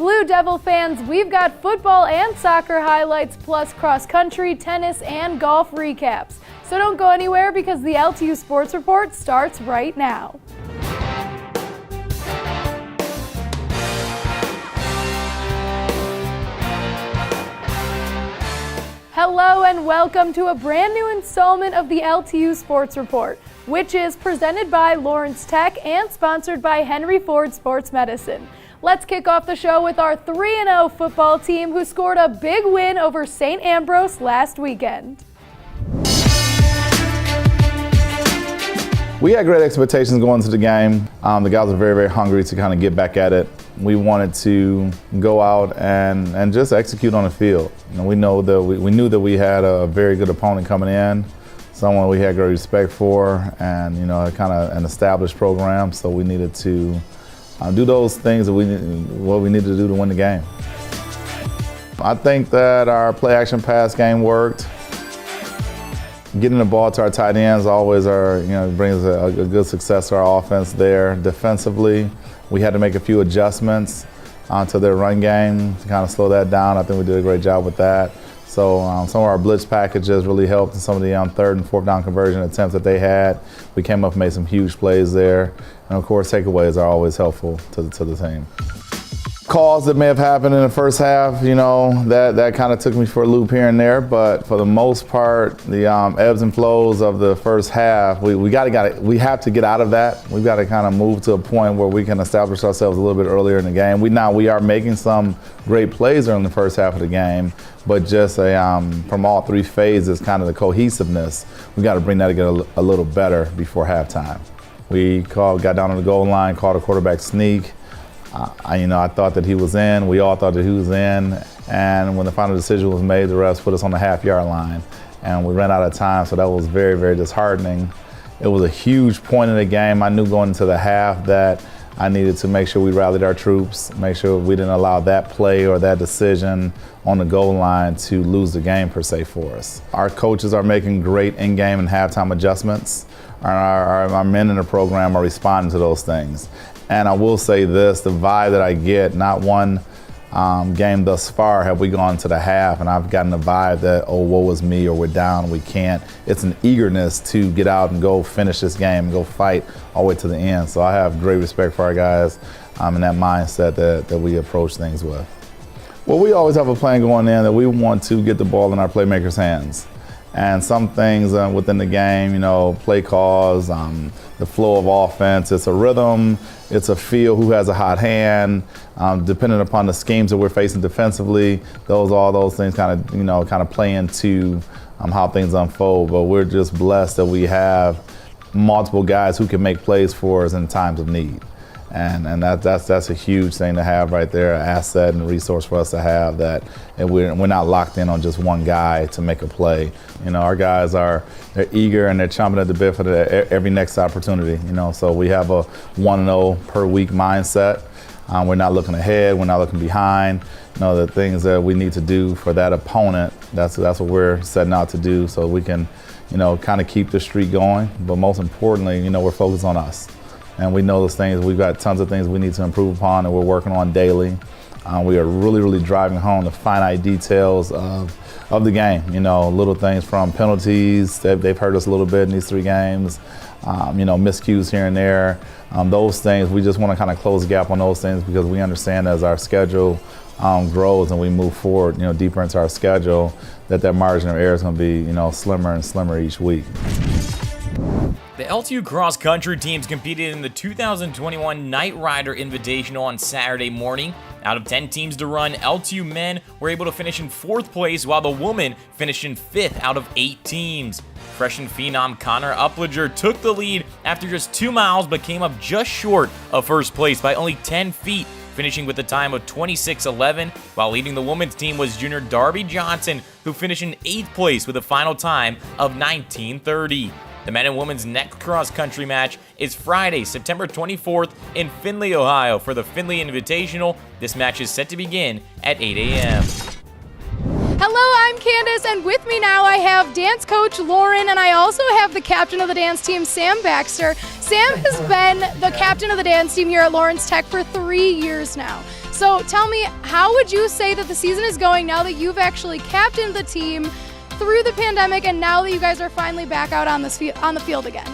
Blue Devil fans, we've got football and soccer highlights, plus cross country, tennis, and golf recaps. So don't go anywhere because the LTU Sports Report starts right now. Hello and welcome to a brand new installment of the LTU Sports Report, which is presented by Lawrence Tech and sponsored by Henry Ford Sports Medicine. Let's kick off the show with our 3-0 football team who scored a big win over St. Ambrose last weekend. We had great expectations going into the game. The guys were very, very hungry to kind of get back at it. We wanted to go out and just execute on the field. And we knew that we had a very good opponent coming in, someone we had great respect for, and kind of an established program. So we needed to do those things that we needed to do to win the game. I think that our play-action pass game worked. Getting the ball to our tight ends always brings a good success to our offense there. Defensively, we had to make a few adjustments to their run game to kind of slow that down. I think we did a great job with that. So some of our blitz packages really helped in some of the third and fourth down conversion attempts that they had. We came up and made some huge plays there. And of course, takeaways are always helpful to the team. Calls that may have happened in the first half, that kind of took me for a loop here and there. But for the most part, the ebbs and flows of the first half, we have to get out of that. We've got to kind of move to a point where we can establish ourselves a little bit earlier in the game. We are making some great plays during the first half of the game, but just from all three phases, kind of the cohesiveness, we got to bring that together a little better before halftime. We got down on the goal line, called a quarterback sneak. I thought that he was in. We all thought that he was in. And when the final decision was made, the refs put us on the half-yard line. And we ran out of time, so that was very, very disheartening. It was a huge point in the game. I knew going into the half that I needed to make sure we rallied our troops, make sure we didn't allow that play or that decision on the goal line to lose the game, per se, for us. Our coaches are making great in-game and halftime adjustments. Our men in the program are responding to those things. And I will say this, the vibe that I get, not one game thus far have we gone to the half and I've gotten the vibe that, oh, woe is me, or we're down, we can't. It's an eagerness to get out and go finish this game and go fight all the way to the end. So I have great respect for our guys and that mindset that we approach things with. Well, we always have a plan going in that we want to get the ball in our playmakers' hands. And some things within the game, play calls, the flow of offense, it's a rhythm, it's a feel, who has a hot hand, depending upon the schemes that we're facing defensively. All those things kind of play into how things unfold. But we're just blessed that we have multiple guys who can make plays for us in times of need. And that's a huge thing to have right there, an asset and a resource for us to have, that we're not locked in on just one guy to make a play. Our guys they're eager and they're chomping at the bit for every next opportunity. So we have a 1-0 per week mindset. We're not looking ahead, we're not looking behind. The things that we need to do for that opponent, that's what we're setting out to do, so we can, kind of keep the streak going. But most importantly, we're focused on us. And we know those things. We've got tons of things we need to improve upon and we're working on daily. We are really, really driving home the finite details of the game. Little things from penalties. They've hurt us a little bit in these 3 games. Miscues here and there. Those things, we just want to kind of close the gap on those things, because we understand as our schedule grows and we move forward, deeper into our schedule, that margin of error is going to be, slimmer and slimmer each week. The LTU cross-country teams competed in the 2021 Knight Rider Invitational on Saturday morning. Out of 10 teams to run, LTU men were able to finish in 4th place, while the women finished in 5th out of 8 teams. Freshman phenom Connor Upliger took the lead after just 2 miles, but came up just short of 1st place by only 10 feet, finishing with a time of 26:11, while leading the women's team was junior Darby Johnson, who finished in 8th place with a final time of 19:30. The men and women's next cross-country match is Friday, September 24th in Findlay, Ohio for the Findlay Invitational. This match is set to begin at 8 a.m. Hello, I'm Candace, and with me now I have dance coach Lauren, and I also have the captain of the dance team, Sam Baxter. Sam has been the captain of the dance team here at Lawrence Tech for 3 years now. So tell me, how would you say that the season is going now that you've actually captained the team through the pandemic and now that you guys are finally back out on the field again?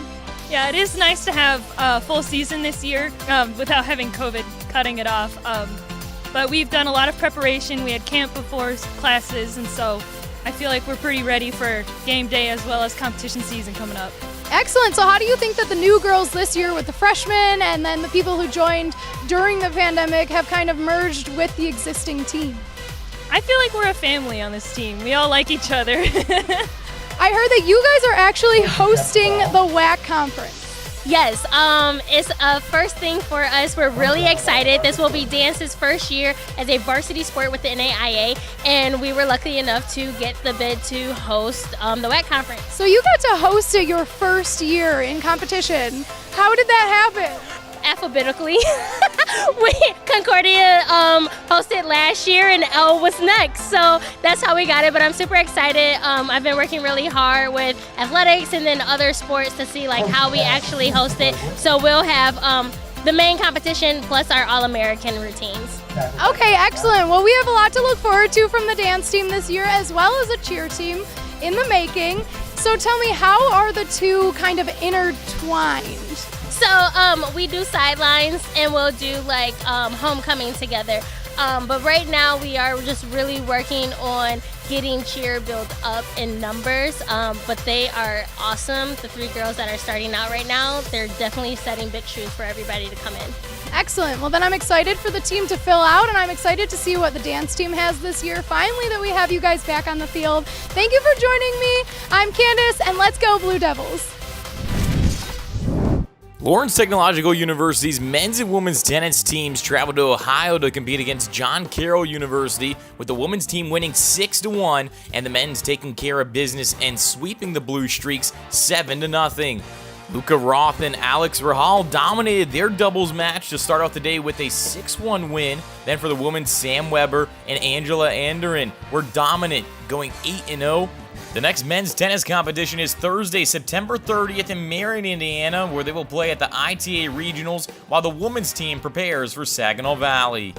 Yeah, it is nice to have a full season this year without having COVID cutting it off. But we've done a lot of preparation. We had camp before classes, and so I feel like we're pretty ready for game day as well as competition season coming up. Excellent. So how do you think that the new girls this year with the freshmen and then the people who joined during the pandemic have kind of merged with the existing team? I feel like we're a family on this team. We all like each other. I heard that you guys are actually hosting the WAC conference. Yes, it's a first thing for us. We're really excited. This will be dance's first year as a varsity sport with the NAIA, and we were lucky enough to get the bid to host the WAC conference. So you got to host it your first year in competition. How did that happen? Alphabetically. Concordia hosted last year and L was next, so that's how we got it. But I'm super excited. I've been working really hard with athletics and then other sports to see like how we actually host it. So we'll have the main competition plus our All-American routines. Okay, excellent. Well, we have a lot to look forward to from the dance team this year as well as a cheer team in the making. So tell me, how are the two kind of intertwined? So we do sidelines and we'll do like homecoming together. But right now we are just really working on getting cheer built up in numbers. But they are awesome. The three girls that are starting out right now, they're definitely setting big shoes for everybody to come in. Excellent. Well, then I'm excited for the team to fill out, and I'm excited to see what the dance team has this year. Finally, that we have you guys back on the field. Thank you for joining me. I'm Candace, and let's go Blue Devils. Lawrence Technological University's men's and women's tennis teams traveled to Ohio to compete against John Carroll University, with the women's team winning 6-1 and the men's taking care of business and sweeping the Blue Streaks 7-0. Luca Roth and Alex Rahal dominated their doubles match to start off the day with a 6-1 win. Then for the women, Sam Weber and Angela Anderin were dominant, going 8-0. The next men's tennis competition is Thursday, September 30th in Marion, Indiana, where they will play at the ITA Regionals while the women's team prepares for Saginaw Valley.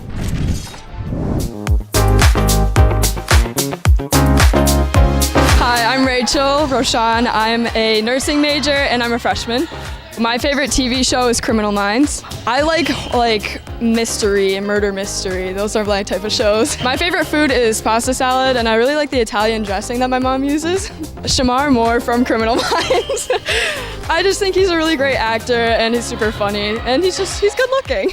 Hi, I'm Rachel Roshan. I'm a nursing major and I'm a freshman. My favorite TV show is Criminal Minds. I like mystery and murder mystery. Those are my type of shows. My favorite food is pasta salad, and I really like the Italian dressing that my mom uses. Shamar Moore from Criminal Minds. I just think he's a really great actor and he's super funny and he's good looking.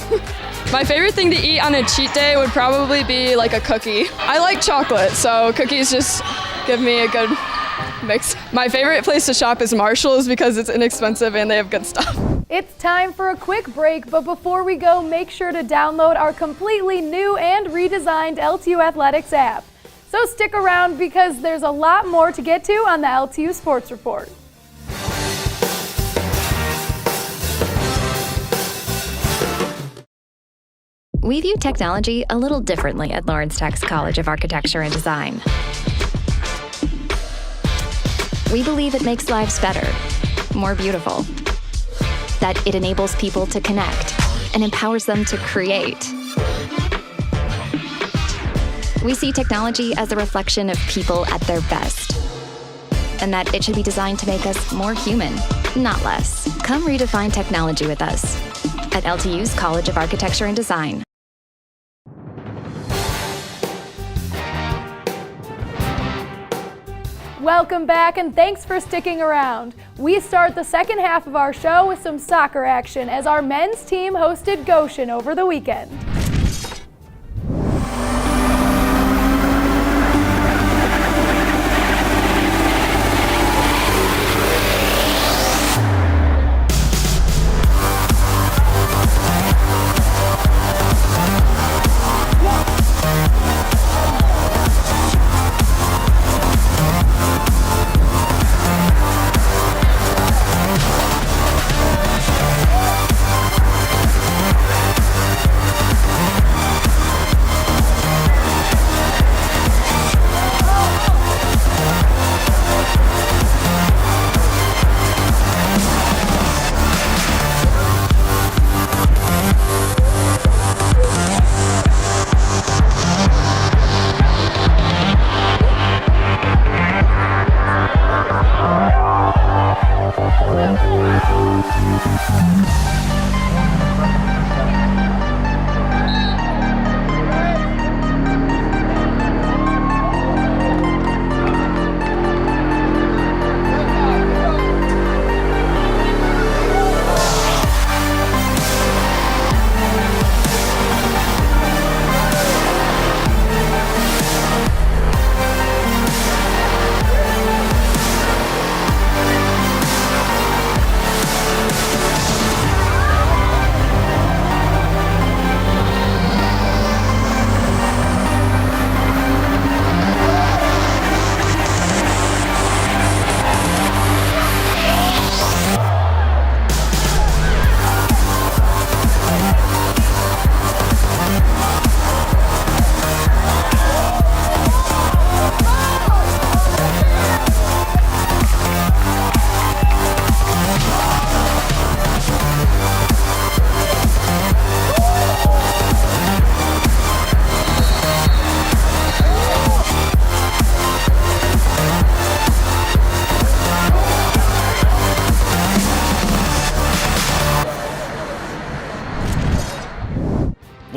My favorite thing to eat on a cheat day would probably be like a cookie. I like chocolate, so cookies just give me a good mix. My favorite place to shop is Marshall's because it's inexpensive and they have good stuff. It's time for a quick break, but before we go, make sure to download our completely new and redesigned LTU Athletics app. So stick around because there's a lot more to get to on the LTU Sports Report. We view technology a little differently at Lawrence Tech's College of Architecture and Design. We believe it makes lives better, more beautiful, that it enables people to connect and empowers them to create. We see technology as a reflection of people at their best, and that it should be designed to make us more human, not less. Come redefine technology with us at LTU's College of Architecture and Design. Welcome back and thanks for sticking around. We start the second half of our show with some soccer action as our men's team hosted Goshen over the weekend.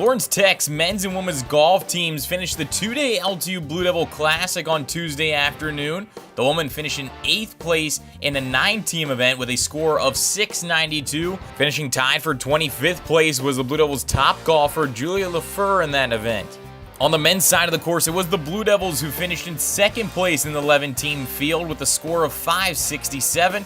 Lawrence Tech's men's and women's golf teams finished the two-day LTU Blue Devil Classic on Tuesday afternoon. The women finished in 8th place in a 9-team event with a score of 692. Finishing tied for 25th place was the Blue Devils' top golfer, Julia Lafleur, in that event. On the men's side of the course, it was the Blue Devils who finished in 2nd place in the 11-team field with a score of 567.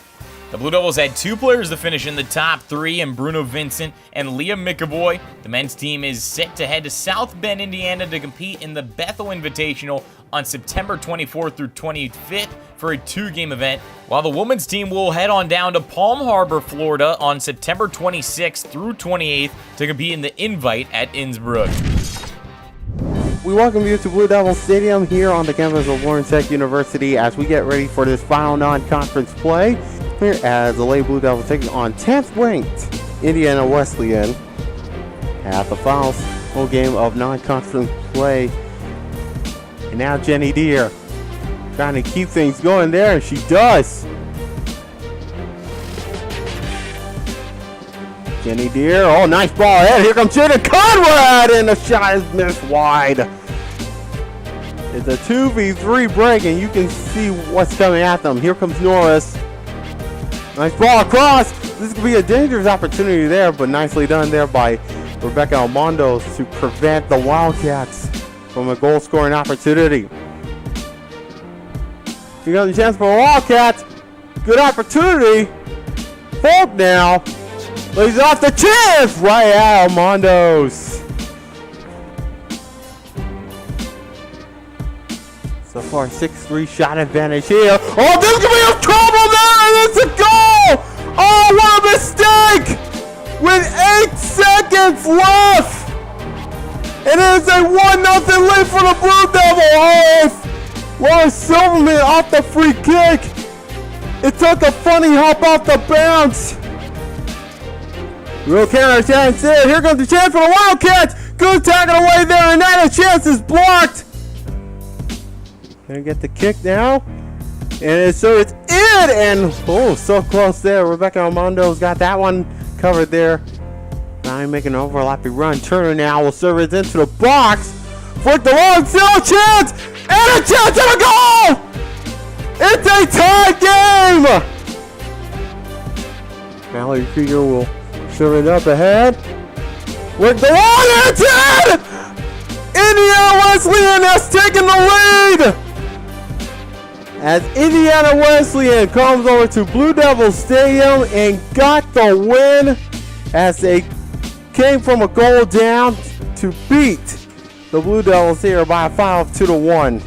The Blue Devils had 2 players to finish in the top 3, in Bruno Vincent and Leah McAvoy. The men's team is set to head to South Bend, Indiana to compete in the Bethel Invitational on September 24th through 25th for a 2-game event, while the women's team will head on down to Palm Harbor, Florida on September 26th through 28th to compete in the Invite at Innsbruck. We welcome you to Blue Devil Stadium here on the campus of Lawrence Tech University as we get ready for this final non-conference play here as the Lady Blue Devils taking on 10th ranked Indiana Wesleyan at the final full game of non-conference play. And now Jenny Deere trying to keep things going there, and she does. Jenny Deere, oh, nice ball ahead. Here comes Jaden Conrad, and the shot is missed wide. It's a 2v3 break, and you can see what's coming at them. Here comes Norris. Nice ball across. This could be a dangerous opportunity there, but nicely done there by Rebecca Almondo to prevent the Wildcats from a goal-scoring opportunity. Here comes the chance for the Wildcats. Good opportunity. Holt now. Lays off the chance right at Almondo's. So far, 6-3 shot advantage here. Oh, this could be a trouble there, and it's a goal! Oh, what a mistake! With 8 seconds left! And it is a 1-0 lead for the Blue Devil. Oh, Laura Silverman off the free kick. It took a funny hop off the bounce. Real counter chance there. Here comes the chance for the Wildcats. Good tackle away there, and now the chance is blocked. Gonna get the kick now. And so it's in, and oh, so close there. Rebecca Almondo's got that one covered there. Now making an overlapping run. Turner now will serve it into the box. Flick the long still chance, and a chance at a goal! It's a tie game! Mallory Krieger will serve it up ahead. With the long, and it's in! Indiana Wesleyan has taken the lead! As Indiana Wesleyan comes over to Blue Devil Stadium and got the win as they came from a goal down to beat the Blue Devils here by a final of 2-1.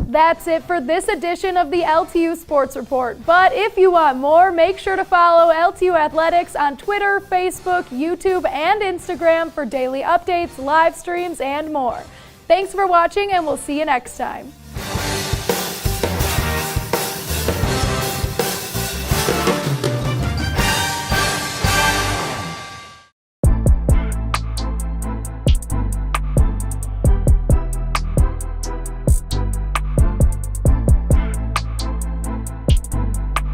That's it for this edition of the LTU Sports Report. But if you want more, make sure to follow LTU Athletics on Twitter, Facebook, YouTube, and Instagram for daily updates, live streams, and more. Thanks for watching, and we'll see you next time.